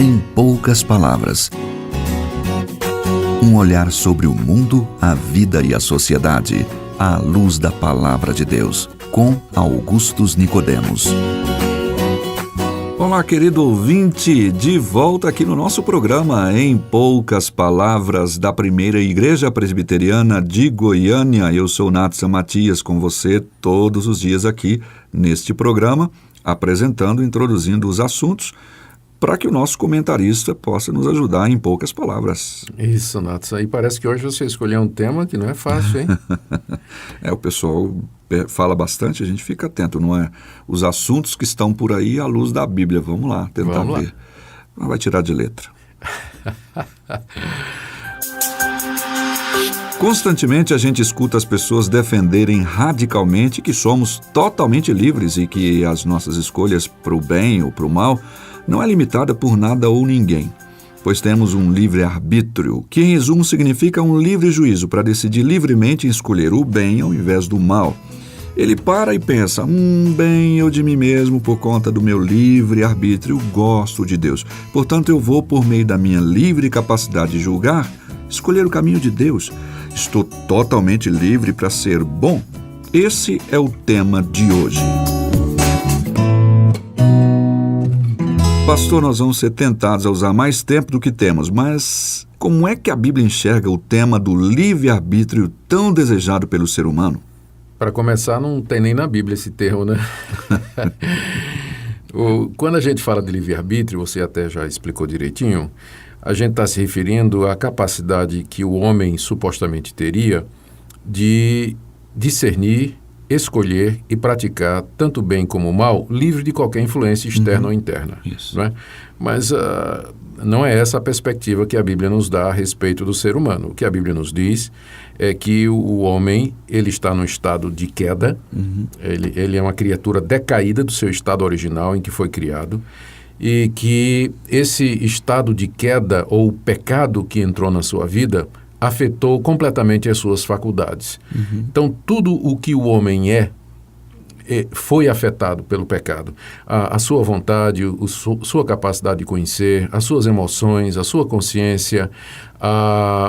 Em poucas palavras. Um olhar sobre o mundo, a vida e a sociedade, à luz da Palavra de Deus, com Augustus Nicodemos. Olá, querido ouvinte, de volta aqui no nosso programa Em Poucas Palavras da Primeira Igreja Presbiteriana de Goiânia. Eu sou Natsan Matias, com você todos os dias aqui neste programa, apresentando e introduzindo os assuntos para que o nosso comentarista possa nos ajudar em poucas palavras. Isso, Natsan. E parece que hoje você escolheu um tema que não é fácil, hein? O pessoal fala bastante, a gente fica atento, não é? Os assuntos que estão por aí à luz da Bíblia. Vamos lá, tentar ver. Mas vai tirar de letra. Constantemente a gente escuta as pessoas defenderem radicalmente que somos totalmente livres e que as nossas escolhas para o bem ou para o mal não é limitada por nada ou ninguém, pois temos um livre-arbítrio, que em resumo significa um livre juízo para decidir livremente escolher o bem ao invés do mal. Ele para e pensa, bem, eu de mim mesmo, por conta do meu livre-arbítrio, gosto de Deus. Portanto, eu vou, por meio da minha livre capacidade de julgar, escolher o caminho de Deus. Estou totalmente livre para ser bom. Esse é o tema de hoje. Pastor, nós vamos ser tentados a usar mais tempo do que temos, mas como é que a Bíblia enxerga o tema do livre-arbítrio tão desejado pelo ser humano? Para começar, não tem nem na Bíblia esse termo, né? Quando a gente fala de livre-arbítrio, você até já explicou direitinho, a gente está se referindo à capacidade que o homem supostamente teria de discernir, escolher e praticar tanto o bem como o mal, livre de qualquer influência externa ou interna. Isso. Não é? Mas não é essa a perspectiva que a Bíblia nos dá a respeito do ser humano. O que a Bíblia nos diz é que o homem ele está num estado de queda, ele é uma criatura decaída do seu estado original em que foi criado, e que esse estado de queda ou pecado que entrou na sua vida afetou completamente as suas faculdades. Então, tudo o que o homem foi afetado pelo pecado. A sua vontade, sua capacidade de conhecer, as suas emoções, a sua consciência,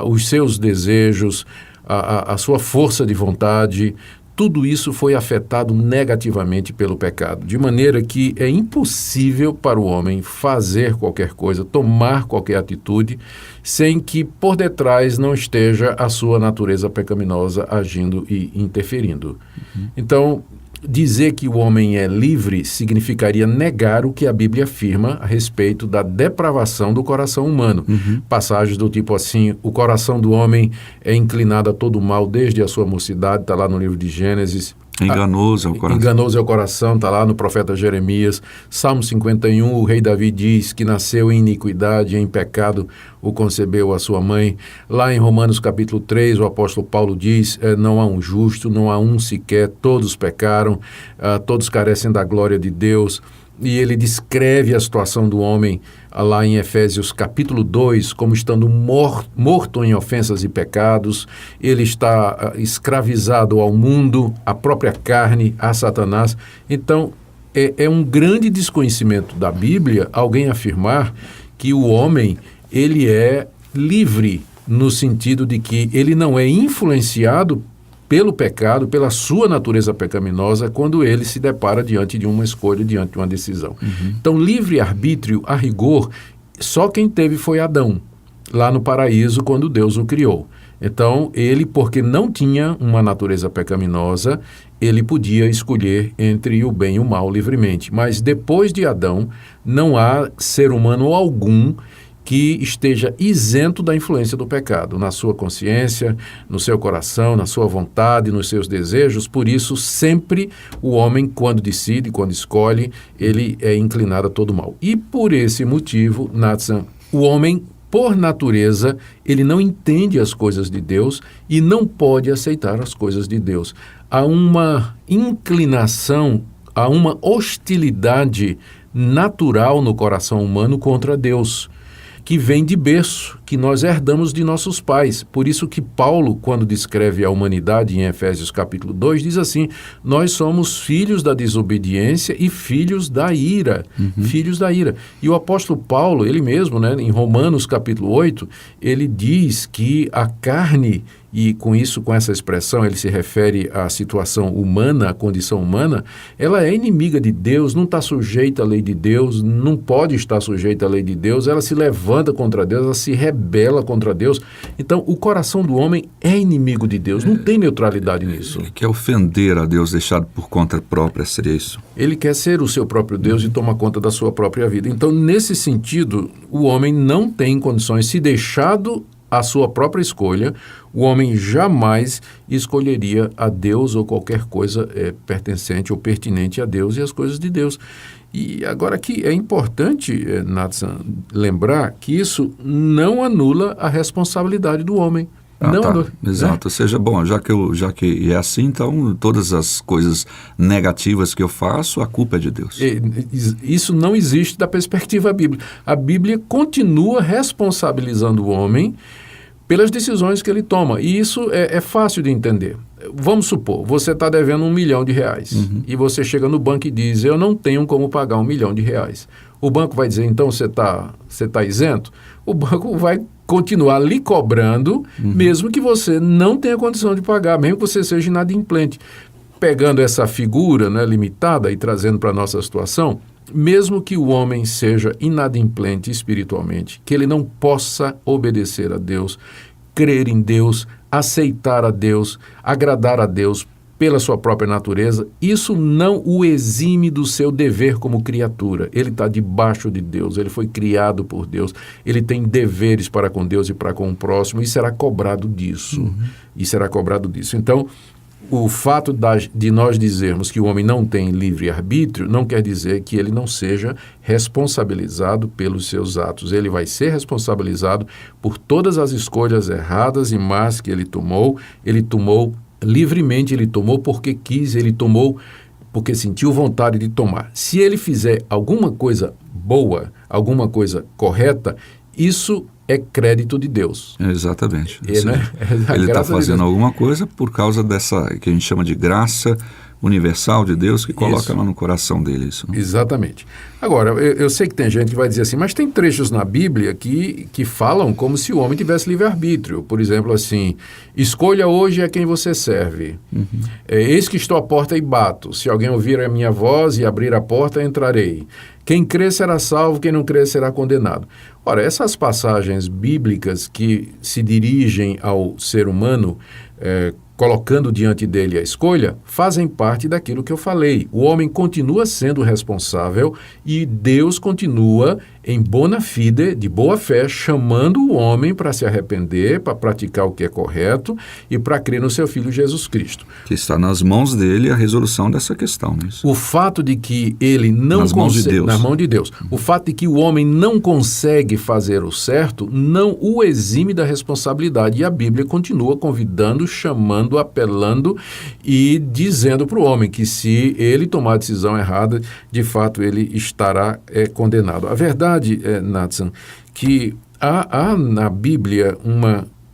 os seus desejos, a sua força de vontade, tudo isso foi afetado negativamente pelo pecado, de maneira que é impossível para o homem fazer qualquer coisa, tomar qualquer atitude, sem que por detrás não esteja a sua natureza pecaminosa agindo e interferindo. Então, dizer que o homem é livre significaria negar o que a Bíblia afirma a respeito da depravação do coração humano. Passagens do tipo assim, o coração do homem é inclinado a todo mal desde a sua mocidade, está lá no livro de Gênesis. Enganoso é o coração. Enganoso é o coração, está lá no profeta Jeremias. Salmo 51, o rei Davi diz que nasceu em iniquidade, em pecado o concebeu a sua mãe. Lá em Romanos capítulo 3, o apóstolo Paulo diz, não há um justo, não há um sequer, todos pecaram, todos carecem da glória de Deus. E ele descreve a situação do homem lá em Efésios capítulo 2 como estando morto em ofensas e pecados. Ele está escravizado ao mundo, à própria carne, a Satanás. Então, é um grande desconhecimento da Bíblia alguém afirmar que o homem ele é livre no sentido de que ele não é influenciado pelo pecado, pela sua natureza pecaminosa, quando ele se depara diante de uma escolha, diante de uma decisão. Então, livre-arbítrio, a rigor, só quem teve foi Adão, lá no paraíso, quando Deus o criou. Então, ele, porque não tinha uma natureza pecaminosa, ele podia escolher entre o bem e o mal livremente. Mas depois de Adão, não há ser humano algum que esteja isento da influência do pecado, na sua consciência, no seu coração, na sua vontade, nos seus desejos. Por isso, sempre o homem, quando decide, quando escolhe, ele é inclinado a todo mal. E por esse motivo, Natsan, o homem, por natureza, ele não entende as coisas de Deus e não pode aceitar as coisas de Deus. Há uma inclinação, há uma hostilidade natural no coração humano contra Deus, que vem de berço, que nós herdamos de nossos pais. Por isso que Paulo, quando descreve a humanidade em Efésios capítulo 2, diz assim: nós somos filhos da desobediência e filhos da ira. Filhos da ira. E o apóstolo Paulo, ele mesmo, né, em Romanos capítulo 8, ele diz que a carne, e com essa expressão, ele se refere à situação humana, à condição humana, ela é inimiga de Deus, não está sujeita à lei de Deus, não pode estar sujeita à lei de Deus, ela se levanta contra Deus, ela se rebela contra Deus. Então, o coração do homem é inimigo de Deus, não tem neutralidade nisso. Ele quer ofender a Deus, deixado por conta própria, seria isso? Ele quer ser o seu próprio Deus e tomar conta da sua própria vida. Então, nesse sentido, o homem não tem condições, se deixado a sua própria escolha, o homem jamais escolheria a Deus ou qualquer coisa pertencente ou pertinente a Deus e as coisas de Deus. E agora aqui é importante, Nathan, lembrar que isso não anula a responsabilidade do homem. Exato, ou seja, bom, já que é assim, então todas as coisas negativas que eu faço, a culpa é de Deus. Isso não existe da perspectiva bíblica. A Bíblia continua responsabilizando o homem pelas decisões que ele toma, e isso é fácil de entender. Vamos supor, você está devendo R$1 milhão, e você chega no banco e diz: eu não tenho como pagar R$1 milhão. O banco vai dizer: então você tá isento? O banco vai continuar lhe cobrando, mesmo que você não tenha condição de pagar, mesmo que você seja inadimplente. Pegando essa figura, né, limitada e trazendo para a nossa situação, mesmo que o homem seja inadimplente espiritualmente, que ele não possa obedecer a Deus, crer em Deus, aceitar a Deus, agradar a Deus pela sua própria natureza, isso não o exime do seu dever como criatura. Ele está debaixo de Deus, ele foi criado por Deus, ele tem deveres para com Deus e para com o próximo, e será cobrado disso. Então, o fato de nós dizermos que o homem não tem livre-arbítrio não quer dizer que ele não seja responsabilizado pelos seus atos. Ele vai ser responsabilizado por todas as escolhas erradas e más que ele tomou. Ele tomou livremente, ele tomou porque quis, ele tomou porque sentiu vontade de tomar. Se ele fizer alguma coisa boa, alguma coisa correta, isso é crédito de Deus. Exatamente. Né? Ele está fazendo alguma coisa por causa dessa, que a gente chama de graça universal de Deus, que coloca lá no coração dele isso. Né? Exatamente. Agora, eu sei que tem gente que vai dizer assim, mas tem trechos na Bíblia que falam como se o homem tivesse livre-arbítrio. Por exemplo, assim: escolha hoje a quem você serve. Eis que estou à porta e bato. Se alguém ouvir a minha voz e abrir a porta, entrarei. Quem crer será salvo, quem não crer será condenado. Ora, essas passagens bíblicas que se dirigem ao ser humano, colocando diante dele a escolha, fazem parte daquilo que eu falei. O homem continua sendo responsável e Deus continua em bona fide, de boa fé, chamando o homem para se arrepender, para praticar o que é correto e para crer no seu Filho Jesus Cristo. Que está nas mãos dele a resolução dessa questão. Né? O fato de que ele não nas mãos de Deus. Nas mãos de Deus. O fato de que o homem não consegue fazer o certo não o exime da responsabilidade. E a Bíblia continua convidando, chamando, apelando e dizendo para o homem que se ele tomar a decisão errada, de fato ele estará condenado. A verdade, Nathan, que há na Bíblia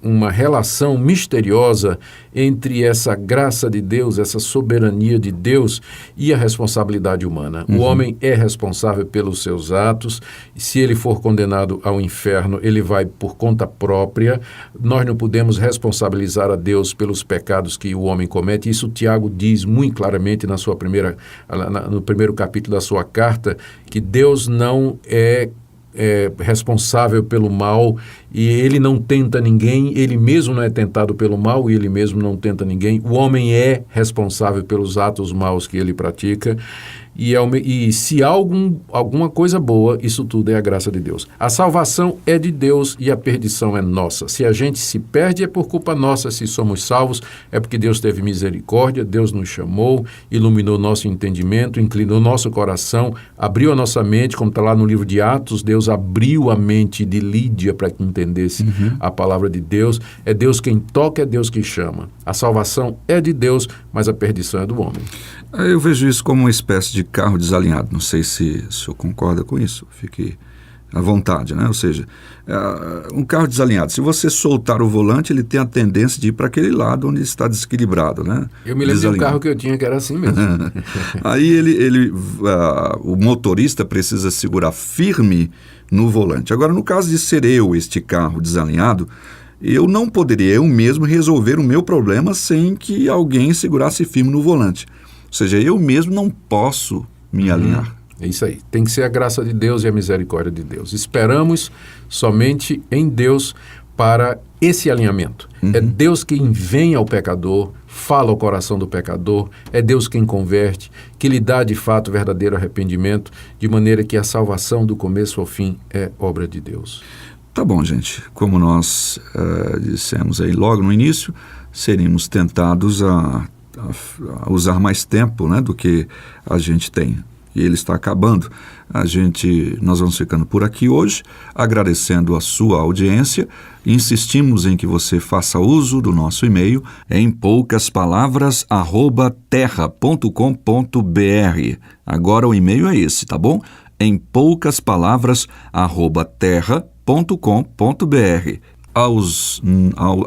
uma relação misteriosa entre essa graça de Deus, essa soberania de Deus e a responsabilidade humana. O homem é responsável pelos seus atos, e se ele for condenado ao inferno, ele vai por conta própria. Nós não podemos responsabilizar a Deus pelos pecados que o homem comete. Isso Tiago diz muito claramente no primeiro capítulo da sua carta, que Deus não é responsável pelo mal e ele não tenta ninguém, ele mesmo não é tentado pelo mal e ele mesmo não tenta ninguém. O homem é responsável pelos atos maus que ele pratica e se há alguma coisa boa, isso tudo é a graça de Deus. A salvação é de Deus e a perdição é nossa. Se a gente se perde é por culpa nossa, se somos salvos é porque Deus teve misericórdia, Deus nos chamou, iluminou nosso entendimento, inclinou nosso coração, abriu a nossa mente, como está lá no livro de Atos, Deus abriu a mente de Lídia para que entendesse a palavra de Deus. É Deus quem toca, é Deus que chama. A salvação é de Deus, mas a perdição é do homem. Eu vejo isso como uma espécie de carro desalinhado. Não sei se o senhor concorda com isso. Fique à vontade, né? Ou seja, um carro desalinhado, se você soltar o volante, ele tem a tendência de ir para aquele lado onde está desequilibrado, né? Eu me lembro de um carro que eu tinha que era assim mesmo. Aí o motorista precisa segurar firme no volante. Agora, no caso de ser este carro desalinhado, eu não poderia eu mesmo resolver o meu problema sem que alguém segurasse firme no volante. Ou seja, eu mesmo não posso me alinhar. É isso aí. Tem que ser a graça de Deus e a misericórdia de Deus. Esperamos somente em Deus para esse alinhamento. É Deus quem vem ao pecador, fala ao coração do pecador, é Deus quem converte, que lhe dá de fato verdadeiro arrependimento, de maneira que a salvação do começo ao fim é obra de Deus. Tá bom, gente. Como nós dissemos aí logo no início, seríamos tentados a usar mais tempo, né, do que a gente tem. E ele está acabando. Nós vamos ficando por aqui hoje, agradecendo a sua audiência. Insistimos em que você faça uso do nosso e-mail em poucaspalavras@terra.com.br. Agora o e-mail é esse, tá bom? Em poucaspalavras@terra.com.br.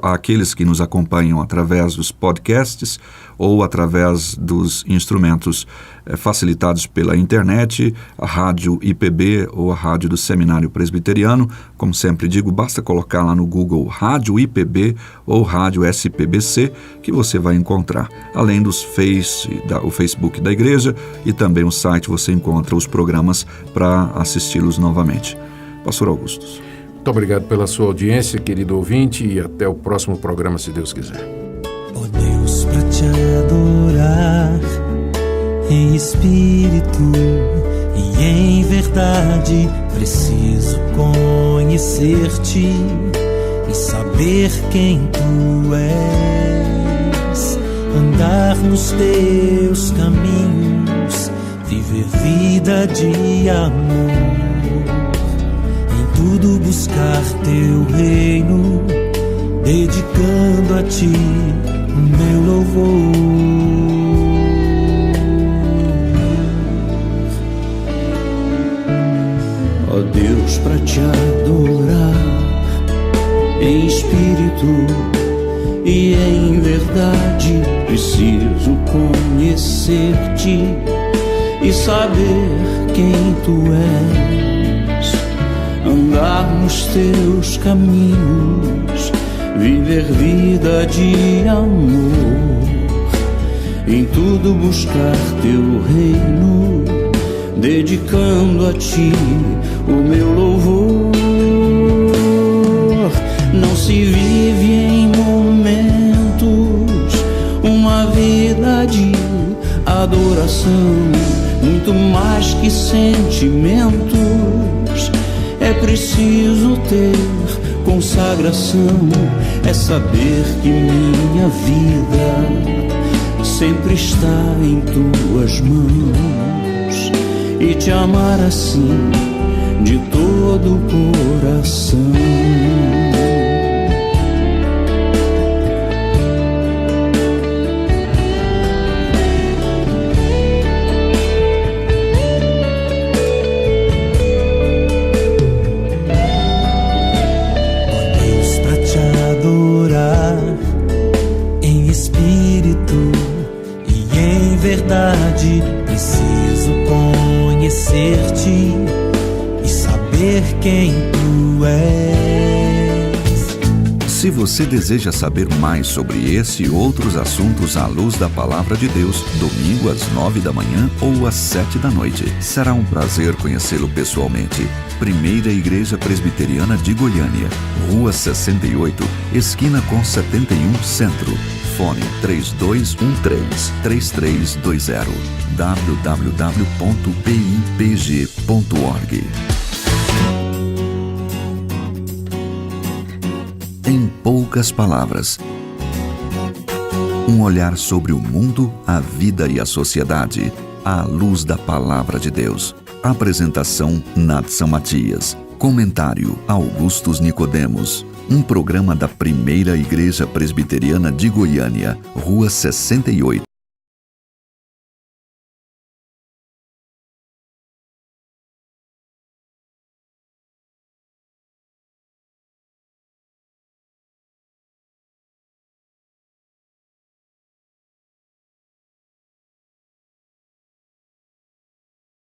Àqueles que nos acompanham através dos podcasts ou através dos instrumentos facilitados pela internet, a Rádio IPB ou a Rádio do Seminário Presbiteriano, como sempre digo, basta colocar lá no Google Rádio IPB ou Rádio SPBC que você vai encontrar. Além dos o Facebook da igreja e também o site, você encontra os programas para assisti-los novamente. Pastor Augusto. Muito obrigado pela sua audiência, querido ouvinte, e até o próximo programa, se Deus quiser. Ó Deus, pra te adorar em espírito e em verdade, preciso conhecer-te e saber quem tu és, andar nos teus caminhos, viver vida de amor. Tudo buscar teu reino, dedicando a ti o meu louvor. Ó Deus, pra te adorar em espírito e em verdade, preciso conhecer-te e saber quem tu és, andar nos teus caminhos, viver vida de amor, em tudo buscar teu reino, dedicando a ti o meu louvor. Não se vive em momentos uma vida de adoração, muito mais que sentimentos. É preciso ter consagração, é saber que minha vida sempre está em tuas mãos e te amar assim de todo o coração. Preciso conhecer-te e saber quem tu és. Se você deseja saber mais sobre esse e outros assuntos à luz da Palavra de Deus, domingo às 9 da manhã ou às 7 da noite, será um prazer conhecê-lo pessoalmente. Primeira Igreja Presbiteriana de Goiânia, Rua 68, esquina com 71 Centro. Fone 3213-3320 www.pipg.org. Em poucas palavras, um olhar sobre o mundo, a vida e a sociedade, à luz da Palavra de Deus. Apresentação Nadson Matias. Comentário Augustus Nicodemos. Um programa da Primeira Igreja Presbiteriana de Goiânia, Rua 68.